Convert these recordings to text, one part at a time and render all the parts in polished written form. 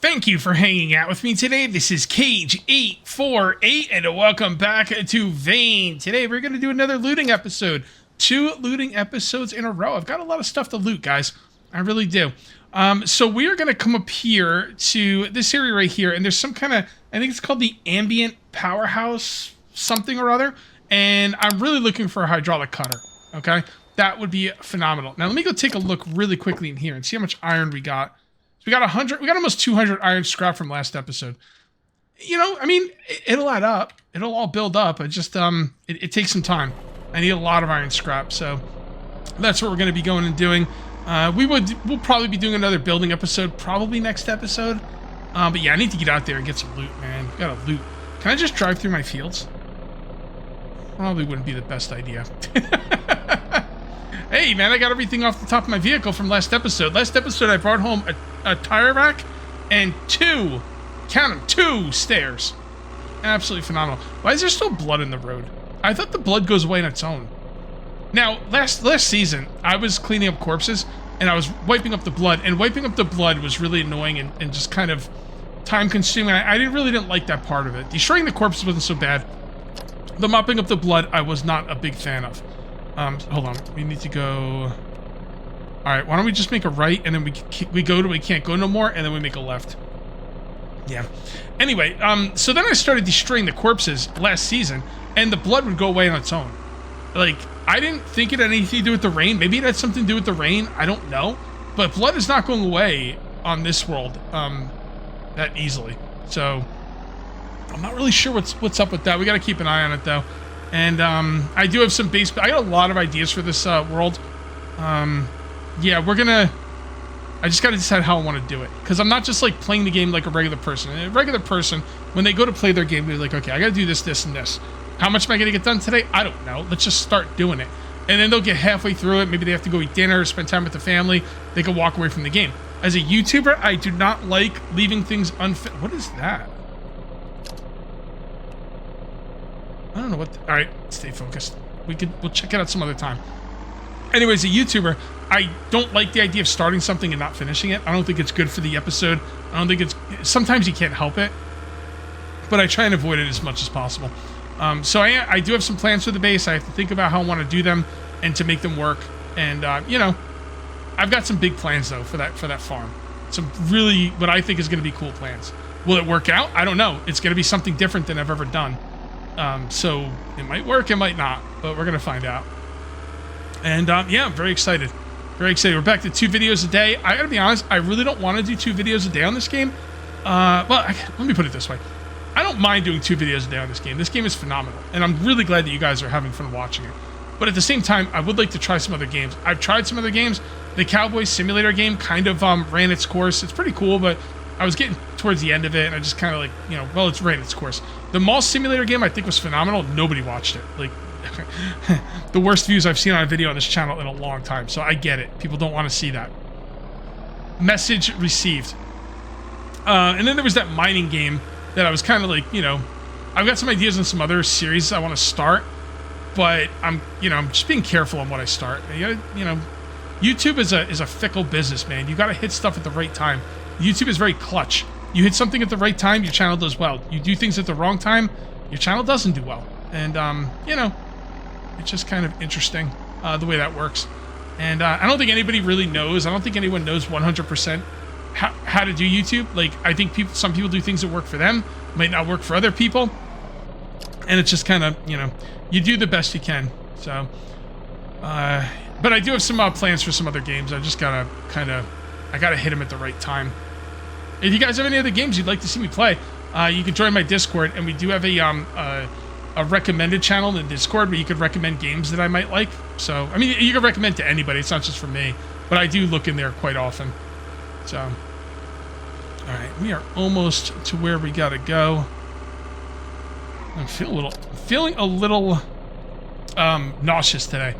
Thank you for hanging out with me today. This is Cage848, and welcome back to Vane. Today, we're going to do another looting episode. 2 looting episodes in a row. I've got a lot of stuff to loot, guys. I really do. So we're going to come up here to this area right here, and there's some kind of, I think it's called the ambient powerhouse something or other, and I'm really looking for a hydraulic cutter, okay? That would be phenomenal. Now, let me go take a look really quickly in here and see how much iron we got. So we got 100, we got almost 200 iron scrap from last episode. You know, I mean, it'll add up. It'll all build up. It just, it takes some time. I need a lot of iron scrap, so that's what we're going to be going and doing. We'll probably be doing another building episode, probably next episode. But yeah, I need to get out there and get some loot, man. Gotta loot. Can I just drive through my fields? Probably wouldn't be the best idea. Hey, man, I got everything off the top of my vehicle from last episode. Last episode, I brought home a tire rack and 2, count them, 2 stairs. Absolutely phenomenal. Why is there still blood in the road? I thought the blood goes away on its own. Now, last season, I was cleaning up corpses, and I was wiping up the blood, and wiping up the blood was really annoying and just kind of time-consuming. I really didn't like that part of it. Destroying the corpses wasn't so bad. The mopping up the blood, I was not a big fan of. Hold on. We need to go... Alright, why don't we just make a right, and then we go to we can't go no more, and then we make a left. Yeah. Anyway, so then I started destroying the corpses last season, and the blood would go away on its own. Like, I didn't think it had anything to do with the rain. Maybe it had something to do with the rain. I don't know. But blood is not going away on this world that easily. So, I'm not really sure what's up with that. We got to keep an eye on it, though. And I do have some base... I got a lot of ideas for this world. Yeah, we're gonna... I just got to decide how I want to do it. Because I'm not just, like, playing the game like a regular person. A regular person, when they go to play their game, they're like, okay, I got to do this, this, and this. How much am I going to get done today? I don't know. Let's just start doing it. And then they'll get halfway through it. Maybe they have to go eat dinner or spend time with the family. They can walk away from the game. As a YouTuber, I do not like leaving things unfinished. What is that? I don't know what... Alright, stay focused. We'll check it out some other time. Anyways, a YouTuber, I don't like the idea of starting something and not finishing it. I don't think it's good for the episode. I don't think it's... Sometimes you can't help it. But I try and avoid it as much as possible. So I do have some plans for the base. I have to think about how I want to do them and to make them work. And, you know, I've got some big plans, though, for that farm. Some really, what I think is going to be cool plans. Will it work out? I don't know. It's going to be something different than I've ever done. So it might work, it might not, but we're going to find out. And, yeah, I'm very excited. Very excited. We're back to 2 videos a day. I got to be honest, I really don't want to do 2 videos a day on this game. Well, let me put it this way. I don't mind doing 2 videos a day on this game. This game is phenomenal, and I'm really glad that you guys are having fun watching it. But at the same time, I would like to try some other games. I've tried some other games. The Cowboy Simulator game kind of ran its course. It's pretty cool, but I was getting towards the end of it, and I just kind of like, you know, well, it's ran its course. The Mall Simulator game I think was phenomenal. Nobody watched it. Like, the worst views I've seen on a video on this channel in a long time, so I get it. People don't want to see that. Message received. And then there was that mining game that I was kind of like, you know, I've got some ideas on some other series I want to start, but I'm just being careful on what I start. You know, YouTube is a fickle business, man. You got to hit stuff at the right time. YouTube is very clutch. You hit something at the right time, your channel does well. You do things at the wrong time, your channel doesn't do well. And, you know, it's just kind of interesting the way that works. And I don't think anybody really knows. I don't think anyone knows 100% how to do YouTube. Like, I think some people do things that work for them, might not work for other people. And it's just kind of, you know, you do the best you can. So, but I do have some plans for some other games. I just gotta I gotta hit them at the right time. If you guys have any other games you'd like to see me play, you can join my Discord, and we do have a recommended channel in Discord where you could recommend games that I might like. So, I mean, you can recommend to anybody. It's not just for me, but I do look in there quite often. So, all right, we are almost to where we gotta go. I'm feeling a little nauseous today.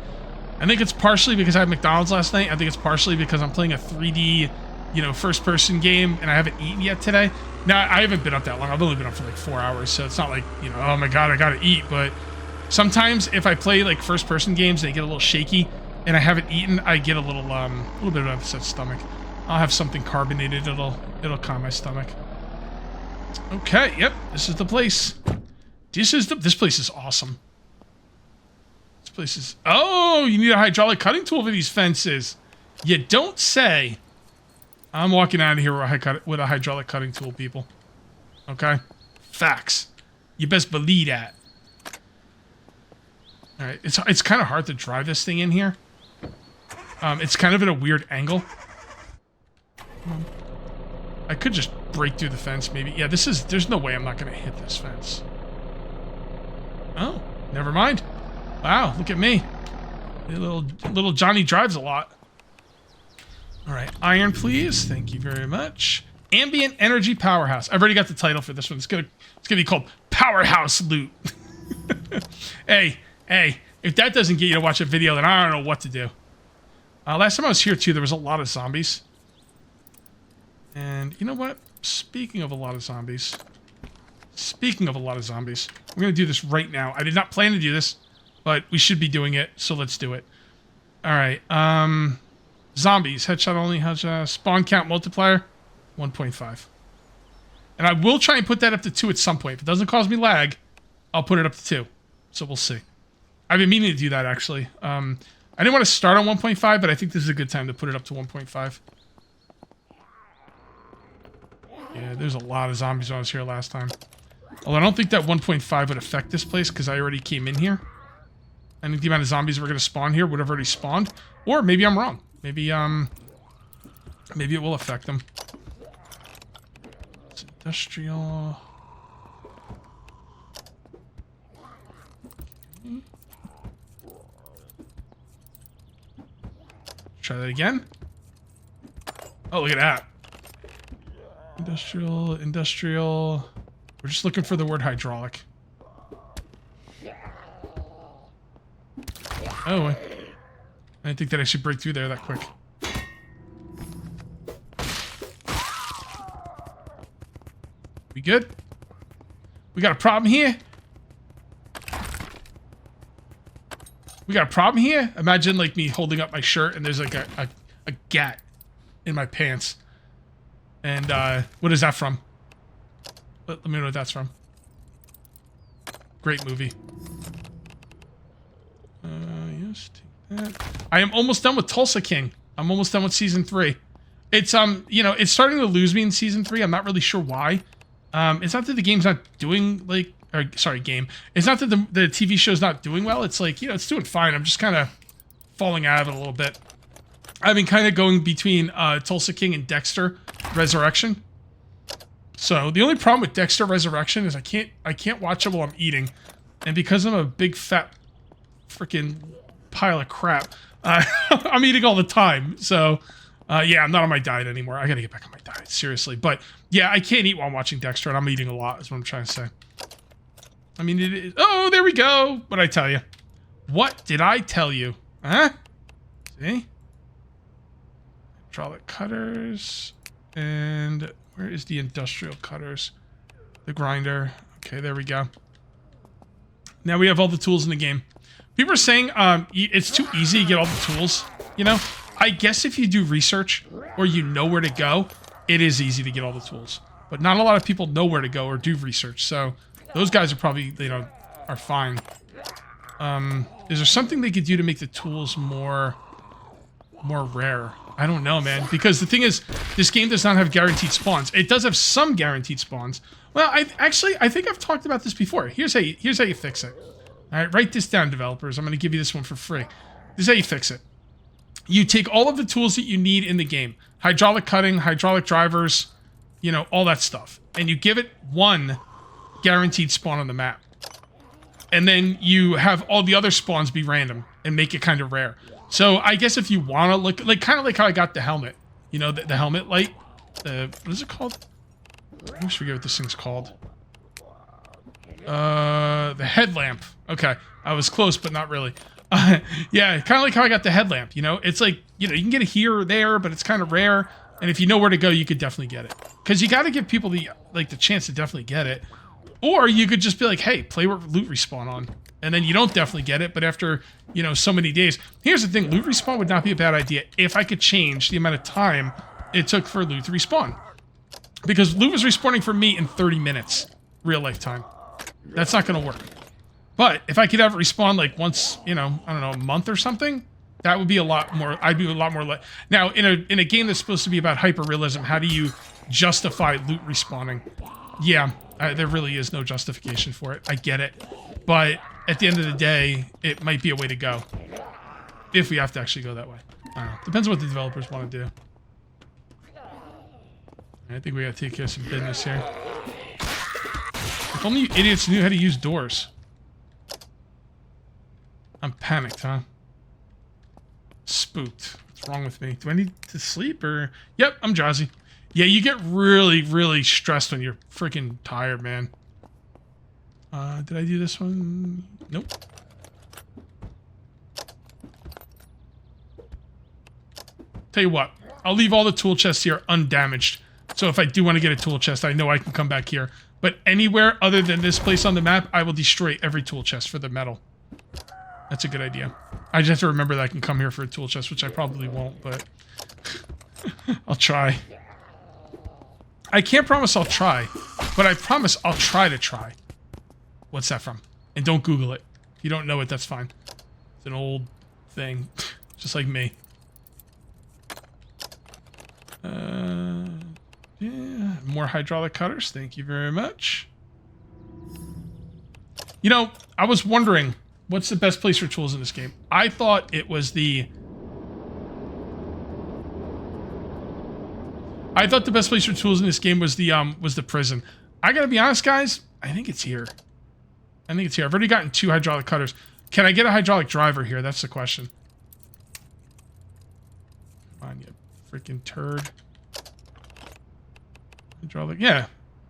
I think it's partially because I had McDonald's last night. I think it's partially because I'm playing a 3D, you know, first-person game, and I haven't eaten yet today. Now, I haven't been up that long. I've only been up for like 4 hours, so it's not like, you know, oh my god, I gotta eat. But sometimes if I play like first-person games, they get a little shaky, and I haven't eaten, I get a little bit of an upset stomach. I'll have something carbonated. It'll calm my stomach. Okay, yep, this is the place. This place is awesome. This place is... Oh, you need a hydraulic cutting tool for these fences. You don't say. I'm walking out of here with a hydraulic cutting tool, people. Okay? Facts. You best believe that. Alright, it's kind of hard to drive this thing in here. It's kind of at a weird angle. I could just break through the fence, maybe. Yeah, there's no way I'm not going to hit this fence. Oh, never mind. Wow, look at me. Little Johnny drives a lot. All right, iron, please. Thank you very much. Ambient Energy Powerhouse. I've already got the title for this one. It's gonna be called Powerhouse Loot. Hey, if that doesn't get you to watch a video, then I don't know what to do. Last time I was here, too, there was a lot of zombies. And you know what? Speaking of a lot of zombies, we're going to do this right now. I did not plan to do this, but we should be doing it, so let's do it. All right. Zombies. Headshot only. Headshot. Spawn count multiplier. 1.5. And I will try and put that up to 2 at some point. If it doesn't cause me lag, I'll put it up to 2. So we'll see. I've been meaning to do that, actually. I didn't want to start on 1.5, but I think this is a good time to put it up to 1.5. Yeah, there's a lot of zombies when I was here last time. Although I don't think that 1.5 would affect this place because I already came in here. I think the amount of zombies we're going to spawn here would have already spawned. Or maybe I'm wrong. Maybe it will affect them. It's industrial. Try that again. Oh, look at that. Industrial. We're just looking for the word hydraulic. Oh, I didn't think that I should break through there that quick. We good? We got a problem here? Imagine like me holding up my shirt and there's like a gat in my pants. And what is that from? Let me know what that's from. Great movie. Yes, take that. I am almost done with Tulsa King. I'm almost done with season 3. It's you know, it's starting to lose me in season 3. I'm not really sure why. It's not that the game's not doing like, or sorry, game. It's not that the TV show's not doing well. It's like, you know, it's doing fine. I'm just kind of falling out of it a little bit. I've been kind of going between Tulsa King and Dexter Resurrection. So the only problem with Dexter Resurrection is I can't watch it while I'm eating, and because I'm a big fat freaking pile of crap, I'm eating all the time. So yeah, I'm not on my diet anymore. I gotta get back on my diet, seriously. But yeah, I can't eat while I'm watching Dexter, and I'm eating a lot. Is what I'm trying to say. I mean, it is. Oh, there we go. What'd I tell you? What did I tell you? Huh? See? Hydraulic cutters. And where is the industrial cutters? The grinder. Okay, there we go. Now we have all the tools in the game. People are saying it's too easy to get all the tools. You know, I guess if you do research or you know where to go, it is easy to get all the tools. But not a lot of people know where to go or do research. So those guys are probably, you know, are fine. Is there something they could do to make the tools more rare? I don't know, man. Because the thing is, this game does not have guaranteed spawns. It does have some guaranteed spawns. Well, I think I've talked about this before. Here's how you fix it. All right, write this down, developers. I'm going to give you this one for free. This is how you fix it. You take all of the tools that you need in the game. Hydraulic cutting, hydraulic drivers, you know, all that stuff. And you give it one guaranteed spawn on the map. And then you have all the other spawns be random and make it kind of rare. So I guess if you want to look, like kind of like how I got the helmet. You know, the helmet light. What is it called? I always forget what this thing's called. The headlamp. Okay, I was close, but not really. Yeah, kind of like how I got the headlamp. You know, it's like, you know, you can get it here or there, but it's kind of rare. And if you know where to go, you could definitely get it. Because you got to give people the chance to definitely get it. Or you could just be like, hey, play with loot respawn on. And then you don't definitely get it, but after, you know, so many days. Here's the thing, loot respawn would not be a bad idea if I could change the amount of time it took for loot to respawn. Because loot was respawning for me in 30 minutes, real life time. That's not going to work. But if I could have it respawn like once, you know, I don't know, a month or something, that would be a lot more, I'd be a lot more, now in a game that's supposed to be about hyper-realism, how do you justify loot respawning? Yeah, there really is no justification for it. I get it. But at the end of the day, it might be a way to go. If we have to actually go that way. I don't know. Depends on what the developers want to do. I think we gotta take care of some business here. If only you idiots knew how to use doors. I'm panicked, huh? Spooked. What's wrong with me? Do I need to sleep or... Yep, I'm drowsy. Yeah, you get really, really stressed when you're freaking tired, man. Did I do this one? Nope. Tell you what, I'll leave all the tool chests here undamaged. So if I do want to get a tool chest, I know I can come back here. But anywhere other than this place on the map, I will destroy every tool chest for the metal. That's a good idea. I just have to remember that I can come here for a tool chest, which I probably won't, but I'll try. I can't promise I'll try, but I promise I'll try to try. What's that from? And don't Google it. If you don't know it, that's fine. It's an old thing, just like me. Yeah, more hydraulic cutters. Thank you very much. You know, I was wondering, what's the best place for tools in this game? I thought it was the... I thought the best place for tools in this game was the prison. I gotta be honest, guys. I think it's here. I think it's here. I've already gotten 2 hydraulic cutters. Can I get a hydraulic driver here? That's the question. Come on, you freaking turd. Hydraulic, yeah.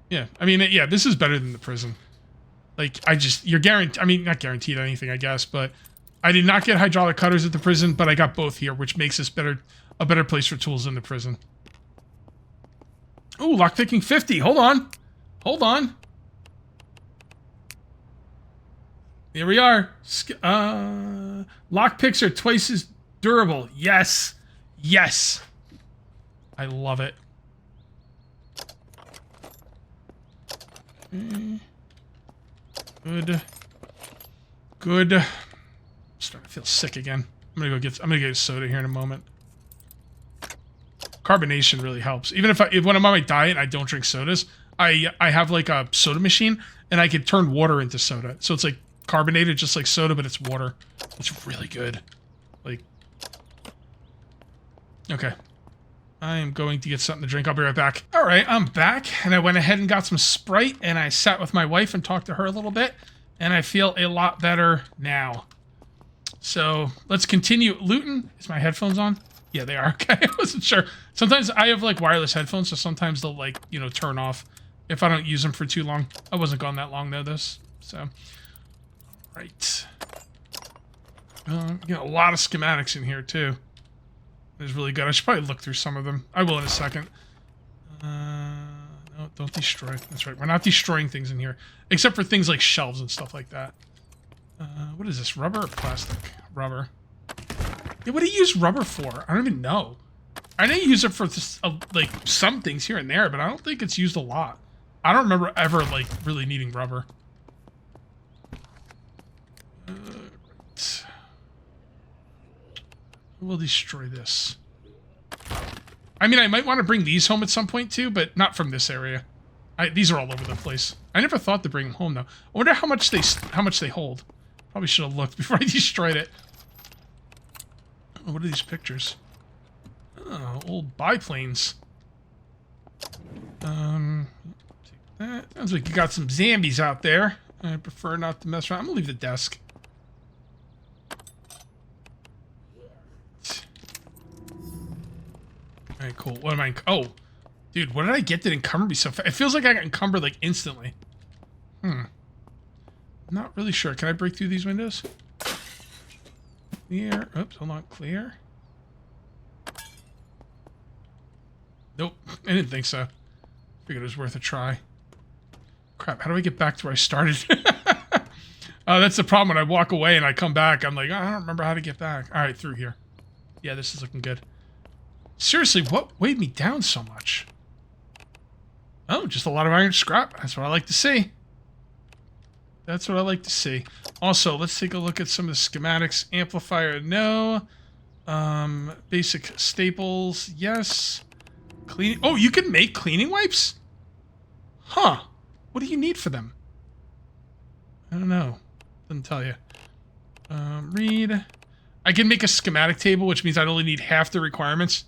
Yeah, I mean, yeah, this is better than the prison. Like, you're guaranteed, I mean, not guaranteed anything, I guess, but I did not get hydraulic cutters at the prison, but I got both here, which makes this a better place for tools than the prison. Ooh, lockpicking 50, hold on. Hold on. Here we are. Lockpicks are twice as durable. Yes. Yes. I love it. Good. Good. I'm starting to feel sick again. I'm gonna get a soda here in a moment. Carbonation really helps. Even if when I'm on my diet and I don't drink sodas, I have like a soda machine and I can turn water into soda. So it's like carbonated just like soda, but it's water. It's really good. Like, okay. I am going to get something to drink. I'll be right back. All right, I'm back, and I went ahead and got some Sprite, and I sat with my wife and talked to her a little bit, and I feel a lot better now. So let's continue looting. Is my headphones on? Yeah, they are. Okay, I wasn't sure. Sometimes I have like wireless headphones, so sometimes they'll like, you know, turn off if I don't use them for too long. I wasn't gone that long though, so. All right. You know, a lot of schematics in here too. It's really good. I should probably look through some of them. I will in a second. No, don't destroy. That's right. We're not destroying things in here. Except for things like shelves and stuff like that. What is this? Rubber or plastic? Rubber. Yeah, what do you use rubber for? I don't even know. I know you use it for this, like some things here and there, but I don't think it's used a lot. I don't remember ever like really needing rubber. Right. We'll destroy this. I mean, I might want to bring these home at some point too, but not from this area. These are all over the place. I never thought to bring them home though. I wonder how much they hold. Probably should have looked before I destroyed it. Oh, what are these pictures? Oh, old biplanes. Take that. Sounds like you got some zombies out there. I prefer not to mess around. I'm gonna leave the desk. Alright, cool. What am I... Oh. Dude, what did I get that encumbered me so fast? It feels like I got encumbered, like, instantly. Not really sure. Can I break through these windows? Clear. Oops, hold on. Clear. Nope. I didn't think so. Figured it was worth a try. Crap, how do I get back to where I started? That's the problem. When I walk away and I come back, I'm like, oh, I don't remember how to get back. Alright, through here. Yeah, this is looking good. Seriously, what weighed me down so much? Oh, just a lot of iron scrap. That's what I like to see. That's what I like to see. Also, let's take a look at some of the schematics. Amplifier, no. Basic staples, yes. Clean. Oh, you can make cleaning wipes? Huh. What do you need for them? I don't know. Doesn't tell you. Read. I can make a schematic table, which means I'd only need half the requirements.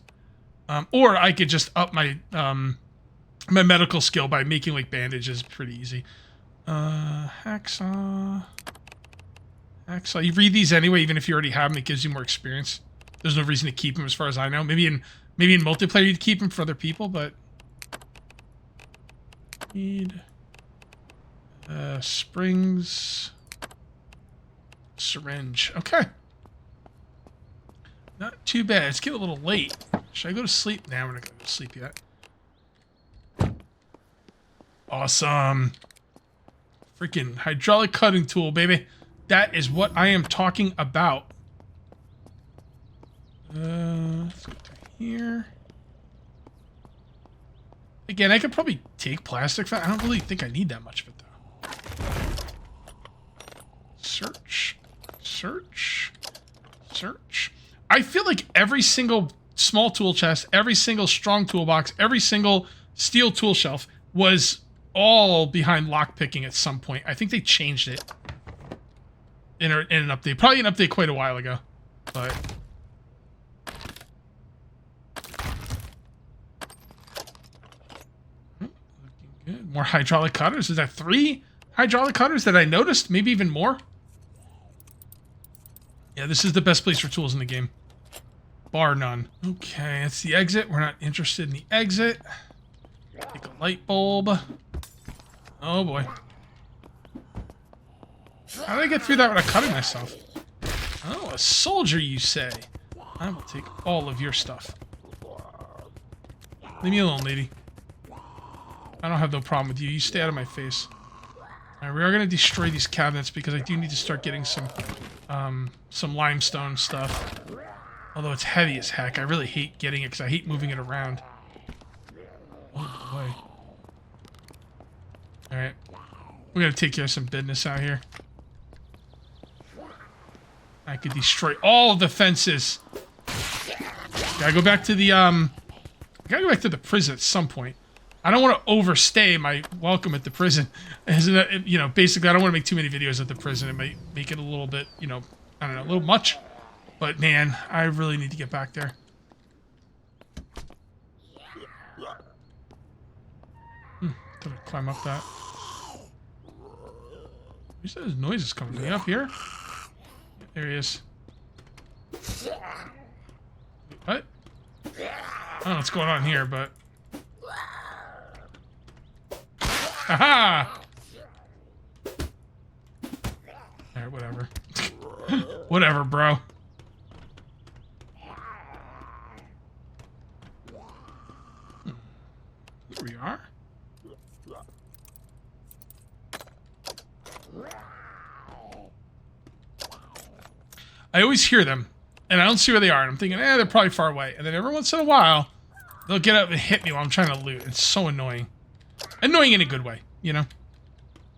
Or I could just up my my medical skill by making like bandages. Pretty easy. Hacksaw. Hacksaw. You read these anyway, even if you already have them. It gives you more experience. There's no reason to keep them, as far as I know. Maybe in multiplayer you'd keep them for other people, but need springs, syringe. Okay, not too bad. It's getting a little late. Should I go to sleep? Nah, we're not gonna go to sleep yet. Awesome. Freaking hydraulic cutting tool, baby. That is what I am talking about. Let's go through here. Again, I could probably take plastic. I don't really think I need that much of it, though. Search. Search. Search. I feel like every single small tool chest, every single strong toolbox, every single steel tool shelf was all behind lockpicking at some point. I think they changed it in an update. Probably an update quite a while ago. But good. More hydraulic cutters. Is that 3 hydraulic cutters that I noticed? Maybe even more? Yeah, this is the best place for tools in the game. Bar none. Okay, that's the exit. We're not interested in the exit. Take a light bulb. Oh boy. How did I get through that without cutting myself? Oh, a soldier, you say? I will take all of your stuff. Leave me alone, lady. I don't have no problem with you. You stay out of my face. Alright, we are going to destroy these cabinets because I do need to start getting some limestone stuff. Although it's heavy as heck. I really hate getting it because I hate moving it around. Oh boy. Alright. We gotta take care of some business out here. I could destroy all of the fences. Gotta go back to the gotta go back to the prison at some point. I don't want to overstay my welcome at the prison. You know, basically, I don't want to make too many videos at the prison. It might make it a little bit, you know, I don't know, a little much. But man, I really need to get back there. Gotta climb up that. Where's those noises coming from? Up here? There he is. What? I don't know what's going on here, but... Aha! Alright, whatever. Whatever, bro. Here we are. I always hear them, and I don't see where they are, and I'm thinking, they're probably far away. And then every once in a while, they'll get up and hit me while I'm trying to loot. It's so annoying. Annoying in a good way, you know?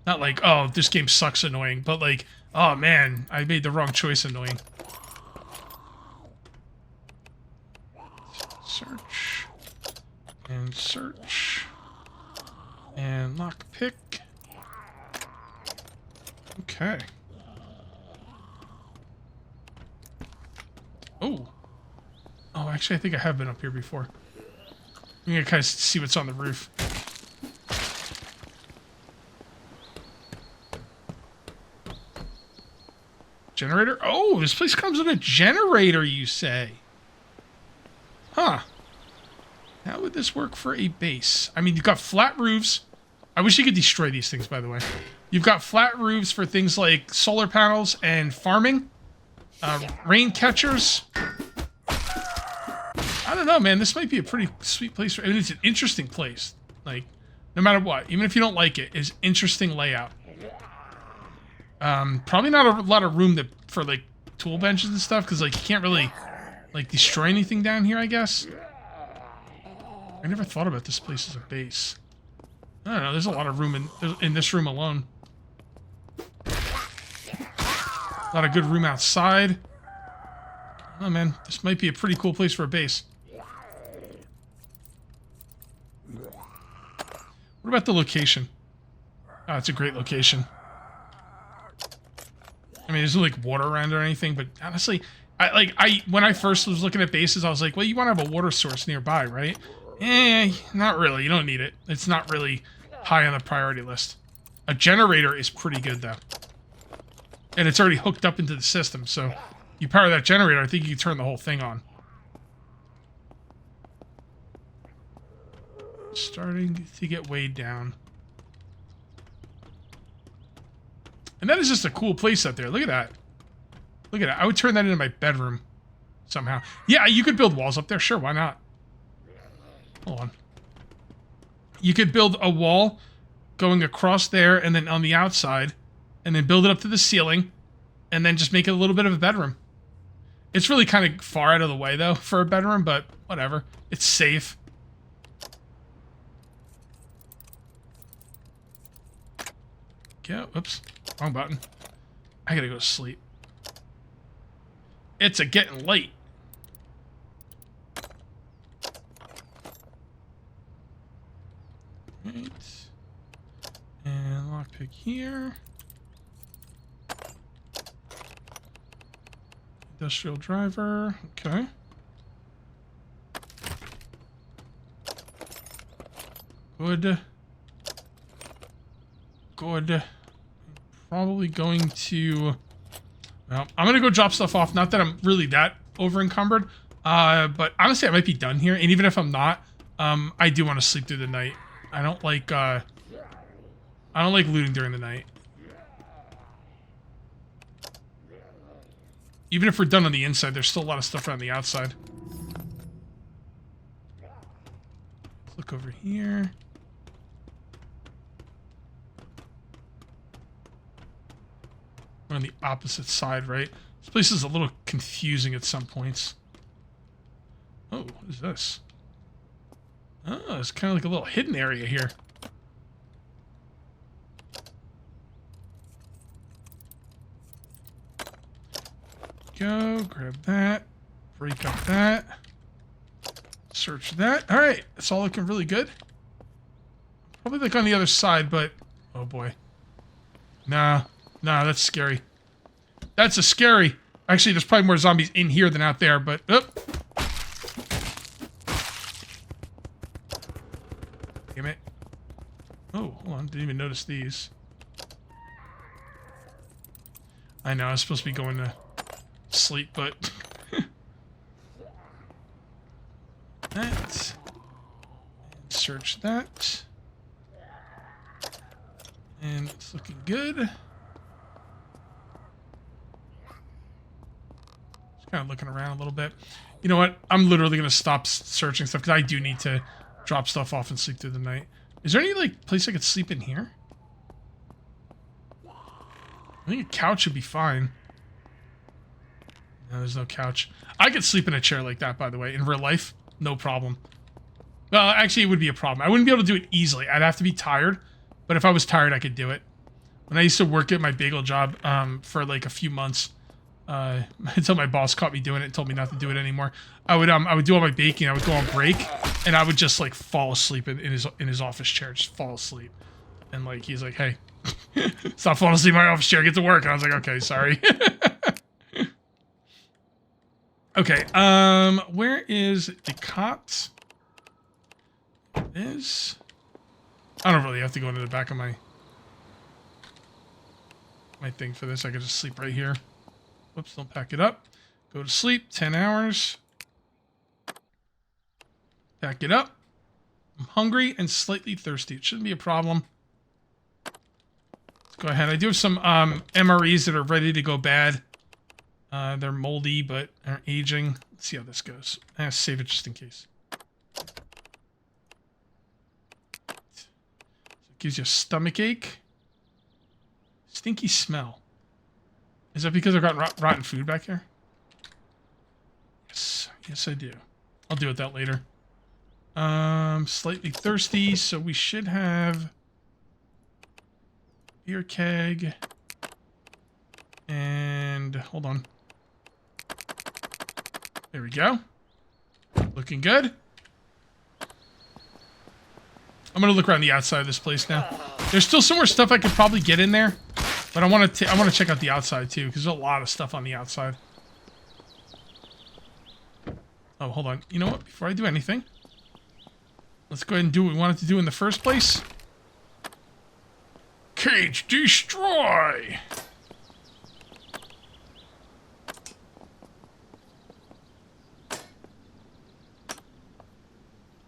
Not like, oh, this game sucks annoying, but like, oh man, I made the wrong choice annoying. Search. And search. And lockpick. Okay. Oh. Oh, actually, I think I have been up here before. I'm gonna kind of see what's on the roof. Generator? Oh, this place comes with a generator, you say? Huh. How would this work for a base? I mean, you've got flat roofs. I wish you could destroy these things, by the way. You've got flat roofs for things like solar panels and farming. Rain catchers. I don't know, man. This might be a pretty sweet place. I mean, it's an interesting place. Like, no matter what, even if you don't like it, it's interesting layout. Probably not a lot of room for like tool benches and stuff, because like you can't really like destroy anything down here, I guess. I never thought about this place as a base. I don't know. There's a lot of room in this room alone. A lot of good room outside. Oh man, this might be a pretty cool place for a base. What about the location? Oh, it's a great location. I mean, there's no like water around or anything, but honestly, when I first was looking at bases, I was like, well, you want to have a water source nearby, right? Not really. You don't need it. It's not really high on the priority list. A generator is pretty good though. And it's already hooked up into the system, so you power that generator, I think you can turn the whole thing on. Starting to get weighed down. And that is just a cool place out there. Look at that. Look at that. I would turn that into my bedroom somehow. Yeah, you could build walls up there. Sure, why not? Hold on. You could build a wall going across there and then on the outside, and then build it up to the ceiling, and then just make it a little bit of a bedroom. It's really kind of far out of the way, though, for a bedroom, but whatever. It's safe. Yeah, oops. Wrong button. I gotta go to sleep. It's a getting late. Right. And lockpick here. Industrial driver. Okay. Good. Good. Probably going to... Well, I'm going to go drop stuff off. Not that I'm really that over-encumbered. But honestly, I might be done here. And even if I'm not, I do want to sleep through the night. I don't like looting during the night. Even if we're done on the inside, there's still a lot of stuff around the outside. Let's look over here. We're on the opposite side, right? This place is a little confusing at some points. Oh, what is this? Oh, it's kind of like a little hidden area here. Go, grab that, break up that, search that. All right, it's all looking really good. Probably like on the other side, but oh boy. Nah, that's scary. That's a scary. Actually, there's probably more zombies in here than out there, but oh. Damn it. Oh, hold on, didn't even notice these. I know, I was supposed to be going to sleep, but that. Search that. And it's looking good. Just kind of looking around a little bit. You know what? I'm literally going to stop searching stuff because I do need to drop stuff off and sleep through the night. Is there any like place I could sleep in here? I think a couch would be fine. No, there's no couch. I could sleep in a chair like that, by the way. In real life, no problem. Well, actually, it would be a problem. I wouldn't be able to do it easily. I'd have to be tired. But if I was tired, I could do it. When I used to work at my bagel job for like a few months, until my boss caught me doing it and told me not to do it anymore, I would do all my baking. I would go on break, and I would just like fall asleep in his office chair, just fall asleep. And like he's like, "Hey, stop falling asleep in my office chair. Get to work." And I was like, "Okay, sorry." Okay, where is the cot? It is. I don't really have to go into the back of my thing for this. I could just sleep right here. Whoops, don't pack it up. Go to sleep, 10 hours. Pack it up. I'm hungry and slightly thirsty. It shouldn't be a problem. Let's go ahead. I do have some MREs that are ready to go bad. They're moldy, but are aging. Let's see how this goes. Save it just in case. Gives you a stomach ache. Stinky smell. Is that because I've got rotten food back here? Yes. Yes, I do. I'll deal with that later. Slightly thirsty, so we should have beer keg. And hold on. There we go. Looking good. I'm gonna look around the outside of this place now. There's still some more stuff I could probably get in there, but I want to check out the outside too, because there's a lot of stuff on the outside. Oh, hold on. You know what? Before I do anything, let's go ahead and do what we wanted to do in the first place. Cage destroy!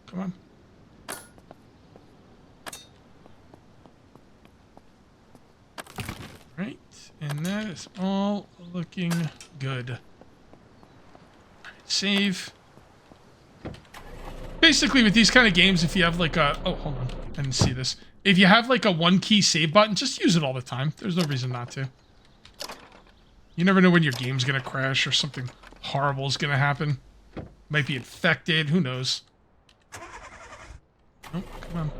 Come on. Right, and that is all looking good. Save. Basically, with these kind of games, if you have like a... Oh, hold on. I didn't see this. If you have like a one-key save button, just use it all the time. There's no reason not to. You never know when your game's going to crash or something horrible is going to happen. Might be infected. Who knows? Oh, come on.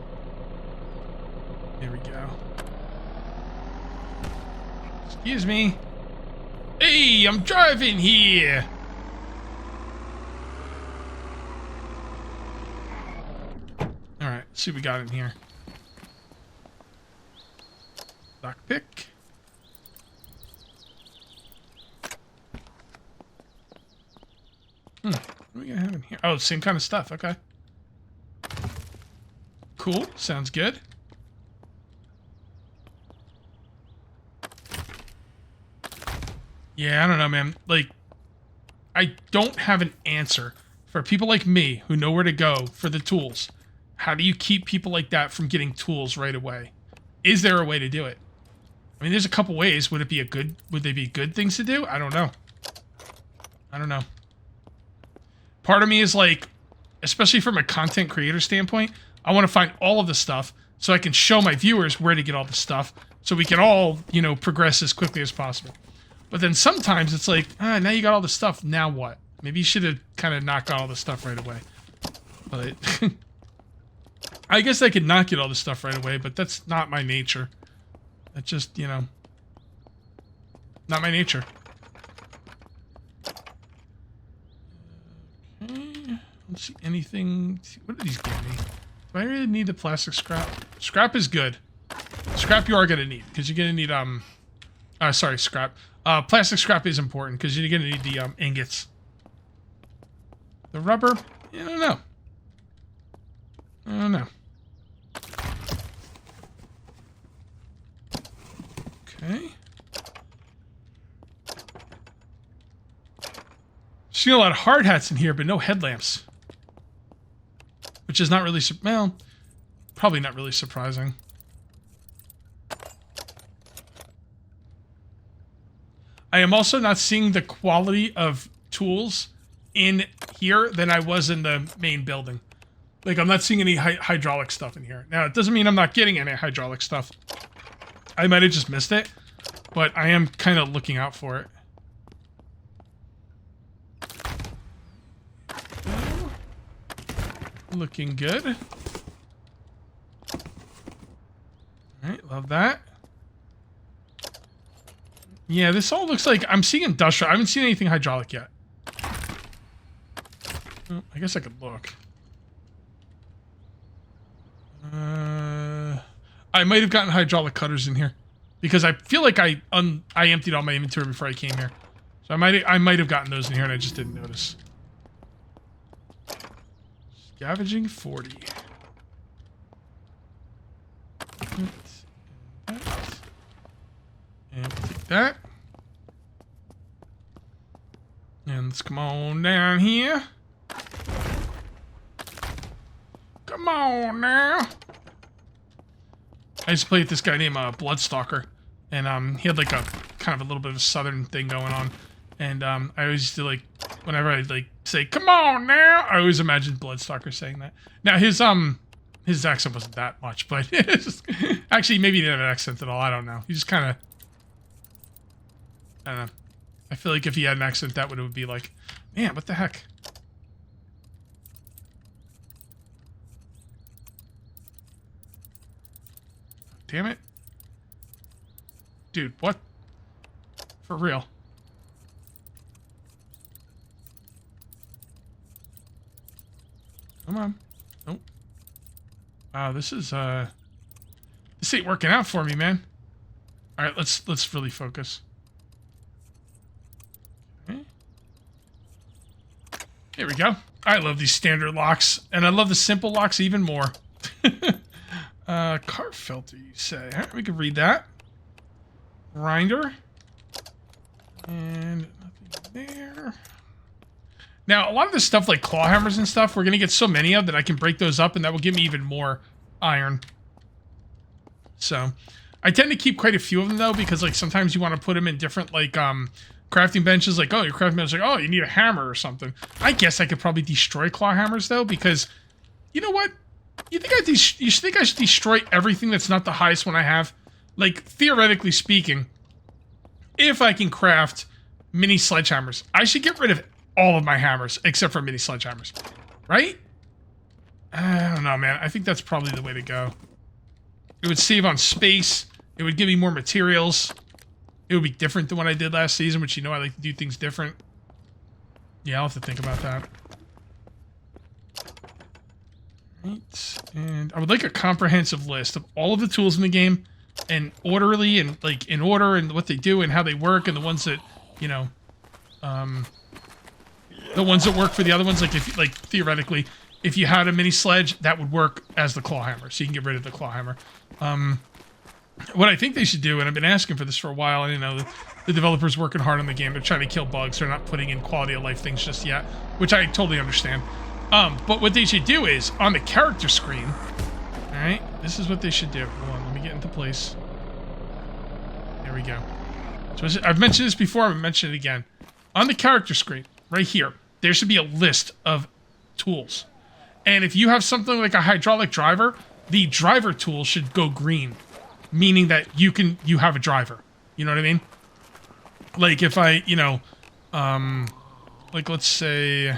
There we go. Excuse me. Hey, I'm driving here. Alright, let's see what we got in here. Lockpick. What are we gonna have in here? Oh, same kind of stuff. Okay. Cool. Sounds good. Yeah, I don't know, man. Like, I don't have an answer for people like me who know where to go for the tools. How do you keep people like that from getting tools right away? Is there a way to do it? I mean, there's a couple ways. Would they be good things to do? I don't know. I don't know. Part of me is like, especially from a content creator standpoint, I want to find all of the stuff so I can show my viewers where to get all the stuff so we can all, you know, progress as quickly as possible. But then sometimes it's like, now you got all the stuff, now what? Maybe you should have kind of knocked out all the stuff right away. But I guess I could not get all the stuff right away, but that's not my nature. That's just, you know, not my nature. Okay, let's see anything. What do these give me? Do I really need the plastic scrap? Scrap is good. Scrap you are going to need, because you're going to need, sorry, scrap. Plastic scrap is important, because you're going to need the ingots. The rubber? I don't know. I don't know. Okay. See a lot of hard hats in here, but no headlamps. Which is not really, well, probably not really surprising. I am also not seeing the quality of tools in here than I was in the main building. Like, I'm not seeing any hydraulic stuff in here. Now, it doesn't mean I'm not getting any hydraulic stuff. I might have just missed it, but I am kind of looking out for it. Looking good. Alright, love that. Yeah, this all looks like... I'm seeing industrial. I haven't seen anything hydraulic yet. Oh, I guess I could look. I might have gotten hydraulic cutters in here. Because I feel like I emptied all my inventory before I came here. So I might have gotten those in here and I just didn't notice. Scavenging 40. And take that. And let's come on down here. Come on now. I used to play with this guy named Bloodstalker. And he had like a kind of a little bit of a southern thing going on. And I always used to like, whenever I'd like say, come on now, I always imagined Bloodstalker saying that. Now his accent wasn't that much, but actually maybe he didn't have an accent at all, I don't know. He just kind of, I don't know. I feel like if he had an accent, that would be like, man, what the heck? damn it. Dude, what? For real. Come on. Nope. Wow, this ain't working out for me, man. All right, let's really focus. Okay. There we go. I love these standard locks, and I love the simple locks even more. Car filter, you say? All right, we can read that. Grinder. And nothing there. Now, a lot of this stuff like claw hammers and stuff, we're going to get so many of that I can break those up, and that will give me even more iron. So, I tend to keep quite a few of them, though, because like sometimes you want to put them in different like crafting benches. Like, oh, your crafting bench is like, oh, you need a hammer or something. I guess I could probably destroy claw hammers, though, because you know what? You think I should destroy everything that's not the highest one I have? Like, theoretically speaking, if I can craft mini sledgehammers, I should get rid of all of my hammers except for mini sledgehammers, right? I don't know, man. I think that's probably the way to go. It would save on space. It would give me more materials. It would be different than what I did last season, which, you know, I like to do things different. Yeah, I'll have to think about that. Right. And I would like a comprehensive list of all of the tools in the game, and orderly, and like in order, and what they do and how they work, and the ones that, you know, the ones that work for the other ones. Like, if, like, theoretically, if you had a mini sledge, that would work as the claw hammer, so you can get rid of the claw hammer. What I think they should do, and I've been asking for this for a while, and you know, the developers working hard on the game, they're trying to kill bugs, they're not putting in quality of life things just yet, which I totally understand. But what they should do is, on the character screen, alright, this is what they should do. Hold on, let me get into place. There we go. So I've mentioned this before, I'm going to mention it again. On the character screen, right here, there should be a list of tools. And if you have something like a hydraulic driver, the driver tool should go green, meaning that you have a driver. You know what I mean? Like if I, you know, like let's say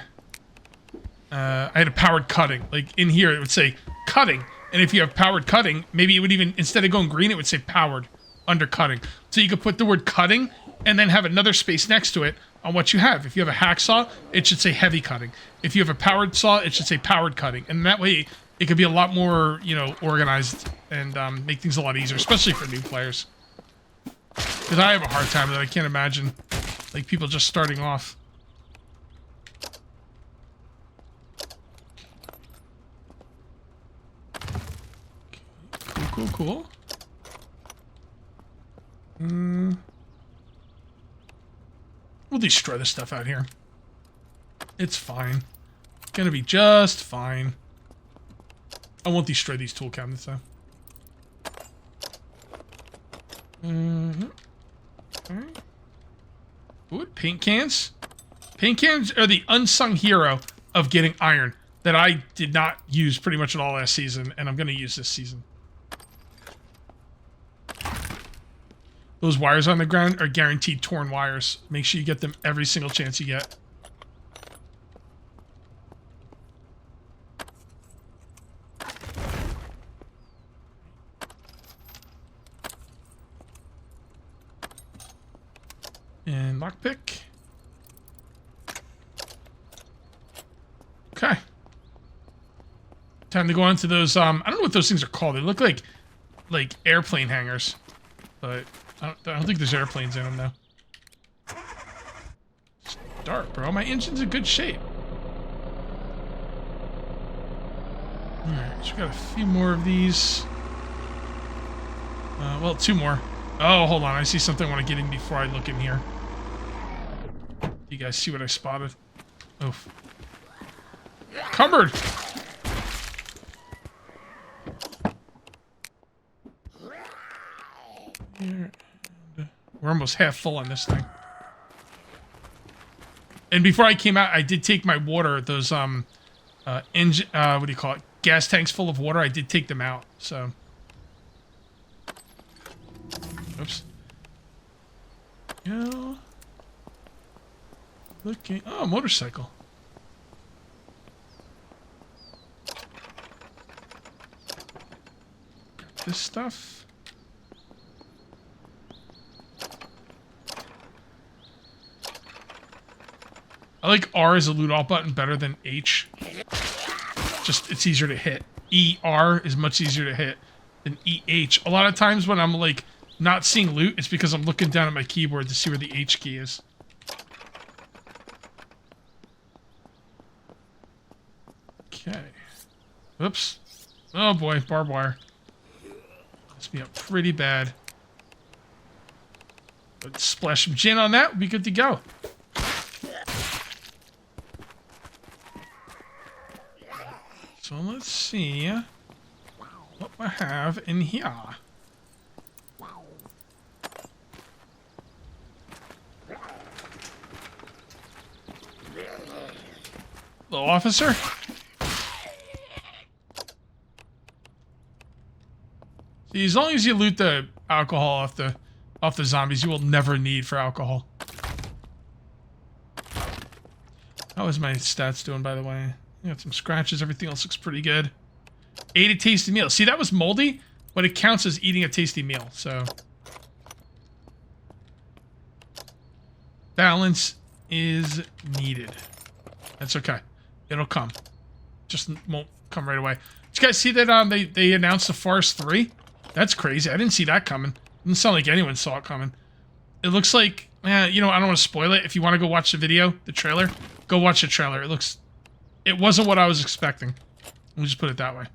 I had a powered cutting. Like in here it would say cutting. And if you have powered cutting, maybe it would even, instead of going green, it would say powered under cutting. So you could put the word cutting and then have another space next to it on what you have. If you have a hacksaw, it should say heavy cutting. If you have a powered saw, it should say powered cutting. And that way it could be a lot more, you know, organized and make things a lot easier, especially for new players. Because I have a hard time with it. I can't imagine, like, people just starting off. Cool, cool, cool. We'll destroy this stuff out here. It's fine. It's gonna be just fine. I won't destroy these tool cabinets, though. Okay. Wood, paint cans. Paint cans are the unsung hero of getting iron that I did not use pretty much at all last season, and I'm gonna use this season. Those wires on the ground are guaranteed torn wires. Make sure you get them every single chance you get. And lockpick. Okay. Time to go on to those, I don't know what those things are called. They look like airplane hangars. But I don't think there's airplanes in them, though. It's dark, bro. My engine's in good shape. Alright, so we got a few more of these. Well, two more. Oh, hold on. I see something I want to get in before I look in here. You guys see what I spotted? Oof. Cupboard! Here. We're almost half full on this thing. And before I came out, I did take my water, those, engine, what do you call it? Gas tanks full of water. I did take them out, so. Oops. Go. Looking. Oh, motorcycle. Grab this stuff. I like R as a loot alt button better than H. Just, it's easier to hit. ER is much easier to hit than EH. A lot of times when I'm like not seeing loot, it's because I'm looking down at my keyboard to see where the H key is. Okay. Oops. Oh boy, barbed wire. Messed me up pretty bad. But splash some gin on that, we'll be good to go. So let's see what we have in here. Hello, officer. See, as long as you loot the alcohol off the zombies, you will never need for alcohol. How is my stats doing, by the way? I got some scratches. Everything else looks pretty good. Ate a tasty meal. See, that was moldy, but it counts as eating a tasty meal. So balance is needed. That's okay. It'll come. Just won't come right away. Did you guys see that they announced the Forest 3? That's crazy. I didn't see that coming. Didn't sound like anyone saw it coming. It looks like, you know, I don't want to spoil it. If you want to go watch the video, the trailer, go watch the trailer. It wasn't what I was expecting. Let me just put it that way.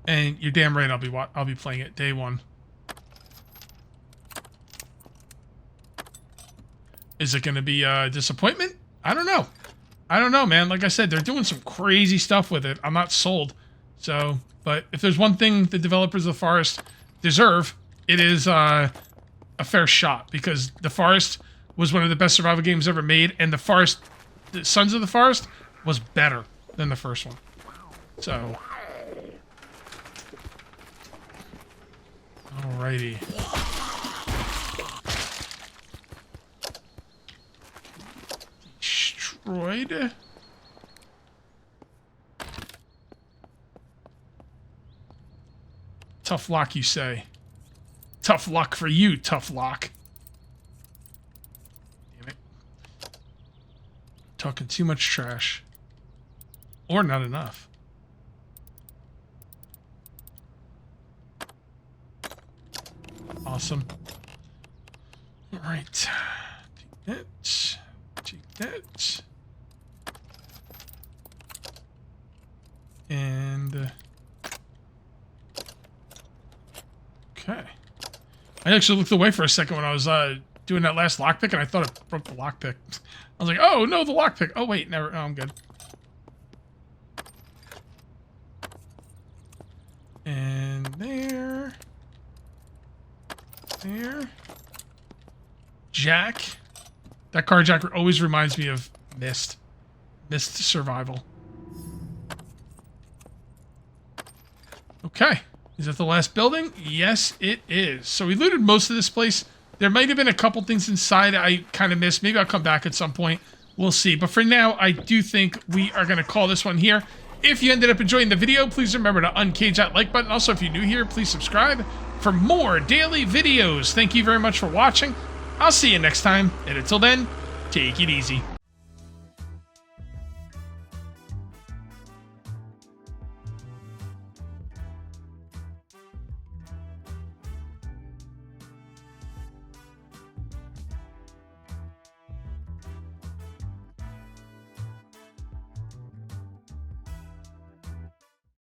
And you're damn right I'll be playing it day one. Is it going to be a disappointment? I don't know. I don't know, man. Like I said, they're doing some crazy stuff with it. I'm not sold. So, but if there's one thing the developers of The Forest deserve, it is a fair shot. Because The Forest was one of the best survival games ever made. And The Sons of the Forest was better than the first one. So. Alrighty. Destroyed. Tough luck, you say. Tough luck for you, tough luck. Damn it. Talking too much trash. Or not enough. Awesome. Alright. Take that. Take that. And... okay. I actually looked away for a second when I was doing that last lockpick, and I thought it broke the lockpick. I was like, oh, no, the lockpick. Oh, wait, never. Oh, I'm good. And there. There. Jack. That carjacker always reminds me of Myst. Myst Survival. Okay. Is that the last building? Yes, it is. So we looted most of this place. There might have been a couple things inside I kind of missed. Maybe I'll come back at some point. We'll see. But for now, I do think we are going to call this one here. If you ended up enjoying the video, please remember to uncage that like button. Also, if you're new here, please subscribe for more daily videos. Thank you very much for watching. I'll see you next time. And until then, take it easy.